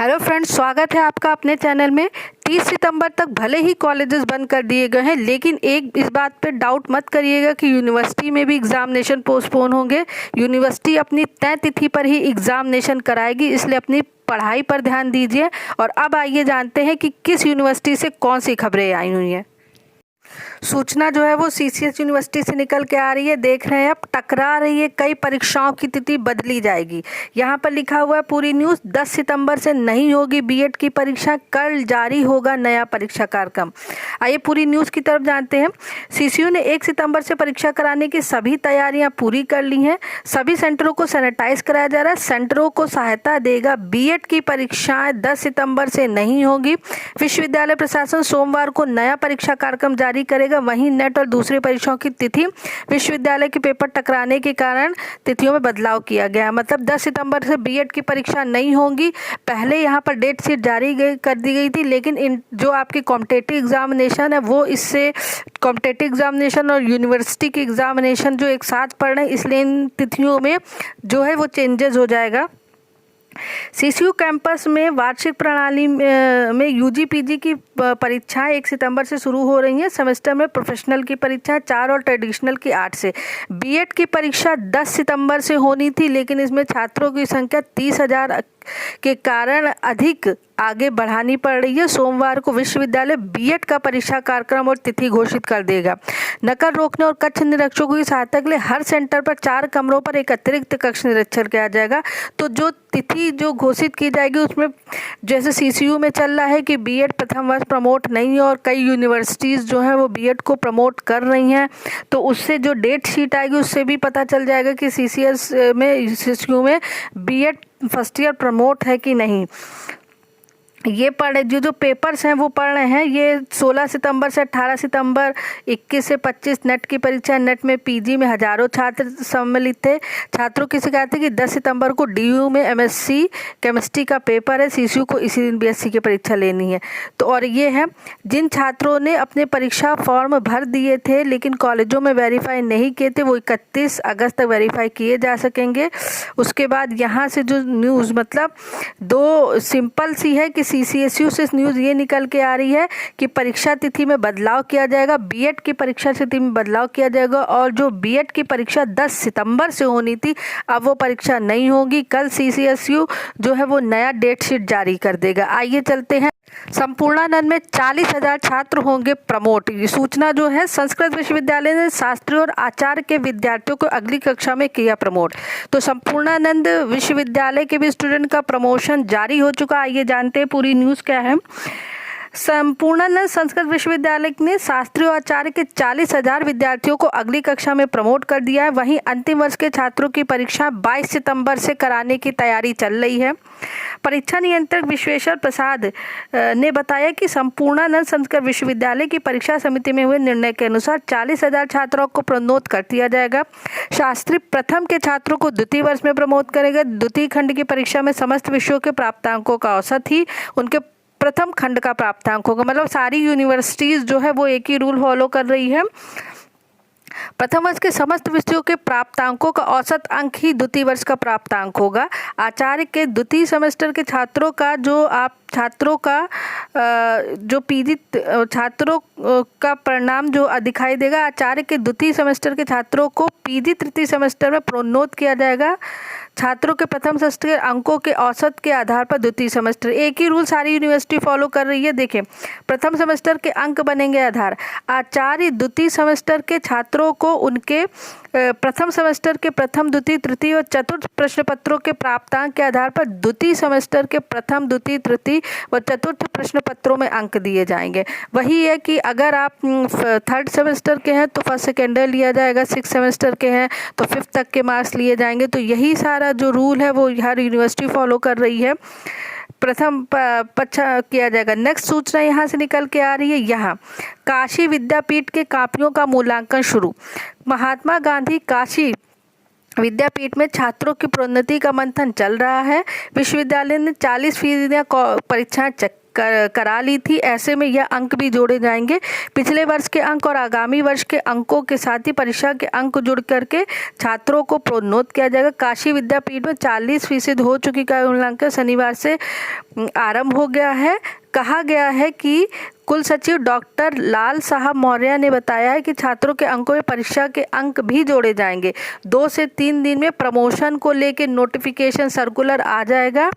Hello friends, स्वागत है आपका अपने चैनल में। 30 सितंबर तक भले ही कॉलेजेस बंद कर दिए गए हैं, लेकिन एक इस बात पे डाउट मत करिएगा कि यूनिवर्सिटी में भी एग्जामिनेशन पोस्टपोन होंगे। यूनिवर्सिटी अपनी तय तिथि पर ही एग्जामिनेशन कराएगी, इसलिए अपनी पढ़ाई पर ध्यान दीजिए। और अब आइए जानते हैं कि किस यूनिवर्सिटी से कौन सी खबरें आई हुई हैं। सूचना जो है वो सीसीएस यूनिवर्सिटी से निकल के आ रही है। देख रहे हैं, अब टकरा रही है, कई परीक्षाओं की तिथि बदली जाएगी। यहाँ पर लिखा हुआ है पूरी न्यूज़, 10 सितंबर से नहीं होगी बीएड की परीक्षा, कल जारी होगा नया परीक्षा कार्यक्रम। आइए पूरी न्यूज़ की तरफ जानते हैं। सीसीयू ने 1 सितंबर से परीक्षा कराने की सभी तैयारियां पूरी कर ली हैं। सभी सेंटरों को सैनिटाइज कराया जा रहा है। सेंटरों को सहायता देगा। बीएड की परीक्षाएं 10 सितंबर से नहीं होगी। विश्वविद्यालय प्रशासन सोमवार को नया परीक्षा कार्यक्रम जारी करेगा। वहीं नेट और दूसरी परीक्षाओं की तिथि विश्वविद्यालय के पेपर टकराने के कारण तिथियों में बदलाव किया गया है। मतलब 10 सितंबर से बीएड की परीक्षा नहीं होगी। पहले यहाँ पर डेट शीट जारी कर दी गई थी, लेकिन जो आपकी कॉम्पिटिटिव एग्जामिनेशन है वो इससे कॉम्पिटिटिव एग्जामिनेशन और यूनिवर्सिटी की एग्जामिनेशन जो एक साथ पढ़ रहे हैं, इसलिए इन तिथियों में जो है वो चेंजेस हो जाएगा। सीसीयू कैंपस में वार्षिक प्रणाली में यूजी पीजी की परीक्षाएं 1 सितंबर से शुरू हो रही हैं। सेमेस्टर में प्रोफेशनल की परीक्षाएं 4 और ट्रेडिशनल की 8 से। बीएड की परीक्षा 10 सितंबर से होनी थी, लेकिन इसमें छात्रों की संख्या 30,000 के कारण अधिक आगे बढ़ानी पड़ रही है। सोमवार को विश्वविद्यालय बीएड का परीक्षा कार्यक्रम और तिथि घोषित कर देगा। नकल रोकने और कक्ष निरीक्षकों की सहायता के लिए हर सेंटर पर 4 कमरों पर एक अतिरिक्त कक्ष निरीक्षण किया जाएगा। तो जो तिथि जो घोषित की जाएगी उसमें जैसे सीसीयू में चल रहा है कि बीएड प्रथम वर्ष प्रमोट नहीं है और कई यूनिवर्सिटीज़ जो है वो बीएड को प्रमोट कर रही हैं, तो उससे जो डेट शीट आएगी उससे भी पता चल जाएगा कि सीसीयू में बीएड फर्स्ट ईयर प्रमोट है कि नहीं। ये जो पेपर्स हैं वो पढ़ रहे हैं। ये 16 सितंबर से 18 सितंबर, 21 से 25 नेट की परीक्षा। नेट में पीजी में हजारों छात्र सम्मिलित थे। छात्रों की शिकायत है कि 10 सितंबर को डीयू में एमएससी केमिस्ट्री का पेपर है। सीसीयू को इसी दिन बीएससी की परीक्षा लेनी है। तो और ये है, जिन छात्रों ने अपने परीक्षा फॉर्म भर दिए थे लेकिन कॉलेजों में वेरीफाई नहीं किए थे, वो 31 अगस्त तक वेरीफाई किए जा सकेंगे। उसके बाद यहाँ से जो न्यूज़ मतलब दो सिंपल सी है कि सीसीएसयू से न्यूज़ ये निकल के आ रही है कि परीक्षा तिथि में बदलाव किया जाएगा। बीएड की परीक्षा तिथि में बदलाव किया जाएगा और जो बीएड की परीक्षा 10 सितंबर से होनी थी, अब वो परीक्षा नहीं होगी। कल सीसीएसयू जो है वो नया डेट शीट जारी कर देगा। आइए चलते हैं। संपूर्णानंद में 40,000 छात्र होंगे प्रमोट। ये सूचना जो है, संस्कृत विश्वविद्यालय ने शास्त्री और आचार्य के विद्यार्थियों को अगली कक्षा में किया प्रमोट। तो संपूर्णानंद विश्वविद्यालय के भी स्टूडेंट का प्रमोशन जारी हो चुका। आइए जानते हैं पूरी न्यूज़ क्या है। संपूर्णानंद संस्कृत विश्वविद्यालय ने शास्त्री और आचार्य के 40,000 विद्यार्थियों को अगली कक्षा में प्रमोट कर दिया है। वहीं अंतिम वर्ष के छात्रों की परीक्षा 22 सितंबर से कराने की तैयारी चल रही है। परीक्षा नियंत्रक विश्वेश्वर प्रसाद ने बताया कि संपूर्णानंद संस्कृत विश्वविद्यालय की परीक्षा समिति में हुए निर्णय के अनुसार 40,000 छात्रों को प्रोन्नत कर दिया जाएगा। शास्त्री प्रथम के छात्रों को द्वितीय वर्ष में प्रमोट करेगा। द्वितीय खंड की परीक्षा में समस्त विषयों के प्राप्तांकों का औसत ही उनके प्रथम खंड का प्राप्तांक होगा। मतलब सारी यूनिवर्सिटीज़ जो है वो एक ही रूल फॉलो कर रही है। प्रथम वर्ष के समस्त विषयों के प्राप्तांकों का औसत अंक ही द्वितीय वर्ष का प्राप्तांक होगा। आचार्य के द्वितीय सेमेस्टर के छात्रों का जो पीजी छात्रों का परिणाम जो दिखाई देगा। आचार्य के द्वितीय सेमेस्टर के छात्रों को पीजी तृतीय सेमेस्टर में प्रोन्नत किया जाएगा। छात्रों के प्रथम सेमेस्टर के अंकों के औसत के आधार पर द्वितीय सेमेस्टर। एक ही रूल सारी यूनिवर्सिटी फॉलो कर रही है। देखिए, प्रथम सेमेस्टर के अंक बनेंगे आधार। आचार्य द्वितीय सेमेस्टर के छात्रों को उनके प्रथम सेमेस्टर के प्रथम, द्वितीय, तृतीय और चतुर्थ प्रश्न पत्रों के प्राप्तांक के आधार पर द्वितीय सेमेस्टर के प्रथम, द्वितीय, तृतीय व चतुर्थ प्रश्न पत्रों में अंक दिए जाएंगे। वही है कि अगर आप 3rd सेमेस्टर के हैं तो फर्स्ट सेकेंडरी लिया जाएगा, 6th सेमेस्टर के हैं तो 5th तक के मार्क्स लिए जाएंगे। तो यही सारा जो रूल है वो हर यूनिवर्सिटी फॉलो कर रही है। प्रथम पच्छा किया जाएगा। नेक्स्ट सूचना यहाँ से निकल के आ रही है। यहाँ काशी विद्यापीठ के कॉपियों का मूल्यांकन शुरू। महात्मा गांधी काशी विद्यापीठ में छात्रों की प्रोन्नति का मंथन चल रहा है। विश्वविद्यालय ने 40% परीक्षाएं करा ली थी। ऐसे में यह अंक भी जोड़े जाएंगे। पिछले वर्ष के अंक और आगामी वर्ष के अंकों के साथ ही परीक्षा के अंक जुड़ करके छात्रों को प्रोन्नत किया जाएगा। काशी विद्यापीठ में 40% हो चुकी का मूल्यांकन शनिवार से आरंभ हो गया है। कहा गया है कि कुल सचिव डॉक्टर लाल साहब मौर्य ने बताया है कि छात्रों के अंकों में परीक्षा के अंक भी जोड़े जाएंगे। 2 से 3 दिन में प्रमोशन को लेकर नोटिफिकेशन सर्कुलर आ जाएगा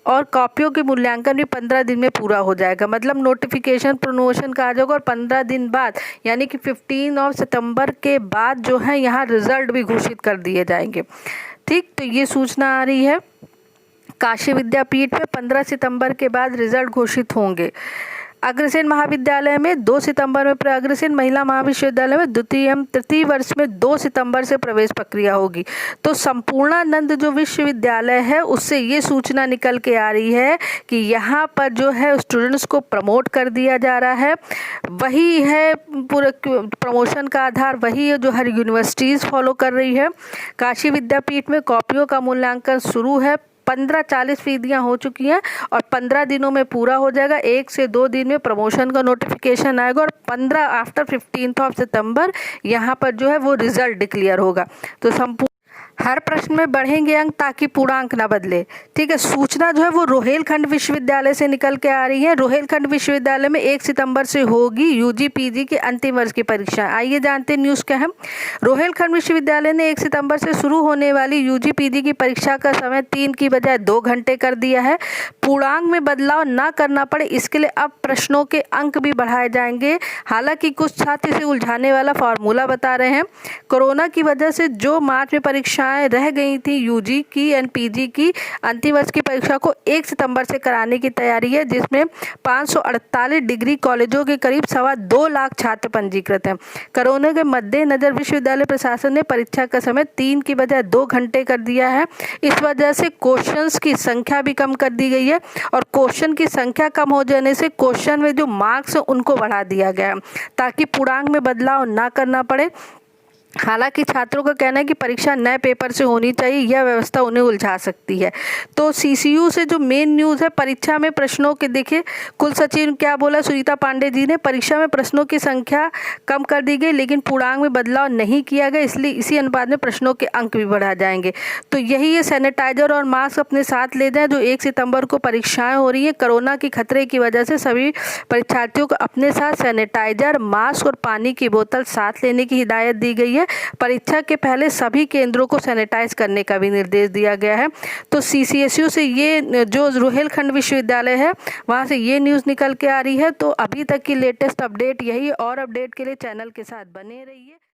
और कॉपियों के मूल्यांकन भी 15 दिन में पूरा हो जाएगा। मतलब नोटिफिकेशन प्रमोशन का आ जाएगा और 15 दिन बाद यानी कि 15 सितंबर के बाद जो है यहाँ रिजल्ट भी घोषित कर दिए जाएंगे। ठीक, तो ये सूचना आ रही है। काशी विद्यापीठ में 15 सितंबर के बाद रिजल्ट घोषित होंगे। अग्रसेन महाविद्यालय में 2 सितंबर में, अग्रसेन महिला महाविद्यालय में तृतीय वर्ष में 2 सितंबर से प्रवेश प्रक्रिया होगी। तो संपूर्णानंद जो विश्वविद्यालय है उससे ये सूचना निकल के आ रही है कि यहाँ पर जो है स्टूडेंट्स को प्रमोट कर दिया जा रहा है। वही है पूरा प्रमोशन का आधार, वही है जो हर यूनिवर्सिटीज़ फॉलो कर रही है। काशी विद्यापीठ में कॉपियों का मूल्यांकन शुरू है। 40% हो चुकी हैं और 15 दिनों में पूरा हो जाएगा। 1 से 2 दिन में प्रमोशन का नोटिफिकेशन आएगा और 15 आफ्टर 15 सितंबर यहाँ पर जो है वो रिजल्ट डिक्लेयर होगा। तो हर प्रश्न में बढ़ेंगे अंक ताकि पूर्णांक न बदले। ठीक है, सूचना जो है वो रोहेलखंड विश्वविद्यालय से निकल के आ रही है। रोहेलखंड विश्वविद्यालय में 1 सितंबर से होगी यूजी पीजी की अंतिम वर्ष की परीक्षा। आइए जानते हैं न्यूज़ क्या है। रोहेलखंड विश्वविद्यालय ने 1 सितंबर से शुरू होने वाली यूजी पीजी की परीक्षा का समय 3 की बजाय 2 घंटे कर दिया है। पूर्णांक में बदलाव न करना पड़े इसके लिए अब प्रश्नों के अंक भी बढ़ाए जाएंगे। हालांकि कुछ छात्र इसे उलझाने वाला फॉर्मूला बता रहे हैं। कोरोना की वजह से जो मार्च में परीक्षाएं रह गई थी यूजी की एंड पीजी की अंतिम वर्ष की परीक्षा को 1 सितंबर से कराने की तैयारी है, जिसमें 548 डिग्री कॉलेजों के करीब 2.25 लाख छात्र पंजीकृत हैं। कोरोना के मद्देनजर विश्वविद्यालय प्रशासन ने परीक्षा का समय 3 की बजाय 2 घंटे कर दिया है। इस वजह से क्वेश्चंस की संख्या भी कम कर दी गई है और क्वेश्चन की संख्या कम हो जाने से क्वेश्चन में जो मार्क्स है उनको बढ़ा दिया गया है ताकि पूर्णांक में बदलाव ना करना पड़े। हालांकि छात्रों का कहना है कि परीक्षा नए पेपर से होनी चाहिए, यह व्यवस्था उन्हें उलझा सकती है। तो सीसीयू से जो मेन न्यूज़ है, परीक्षा में प्रश्नों के देखिए कुल सचिव क्या बोला सुनीता पांडे जी ने, परीक्षा में प्रश्नों की संख्या कम कर दी गई लेकिन पूर्णांक में बदलाव नहीं किया गया, इसलिए इसी अनुपात में प्रश्नों के अंक भी बढ़ा जाएंगे। तो यही है, सैनिटाइजर और मास्क अपने साथ ले जाएं। जो 1 सितंबर को परीक्षाएं हो रही है, कोरोना की खतरे की वजह से सभी परीक्षार्थियों को अपने साथ सैनिटाइजर, मास्क और पानी की बोतल साथ लेने की हिदायत दी गई है। परीक्षा के पहले सभी केंद्रों को सैनिटाइज करने का भी निर्देश दिया गया है। तो सीसीएसयू से ये जो रोहेलखंड विश्वविद्यालय है वहाँ से ये न्यूज़ निकल के आ रही है। तो अभी तक की लेटेस्ट अपडेट यही, और अपडेट के लिए चैनल के साथ बने रहिए।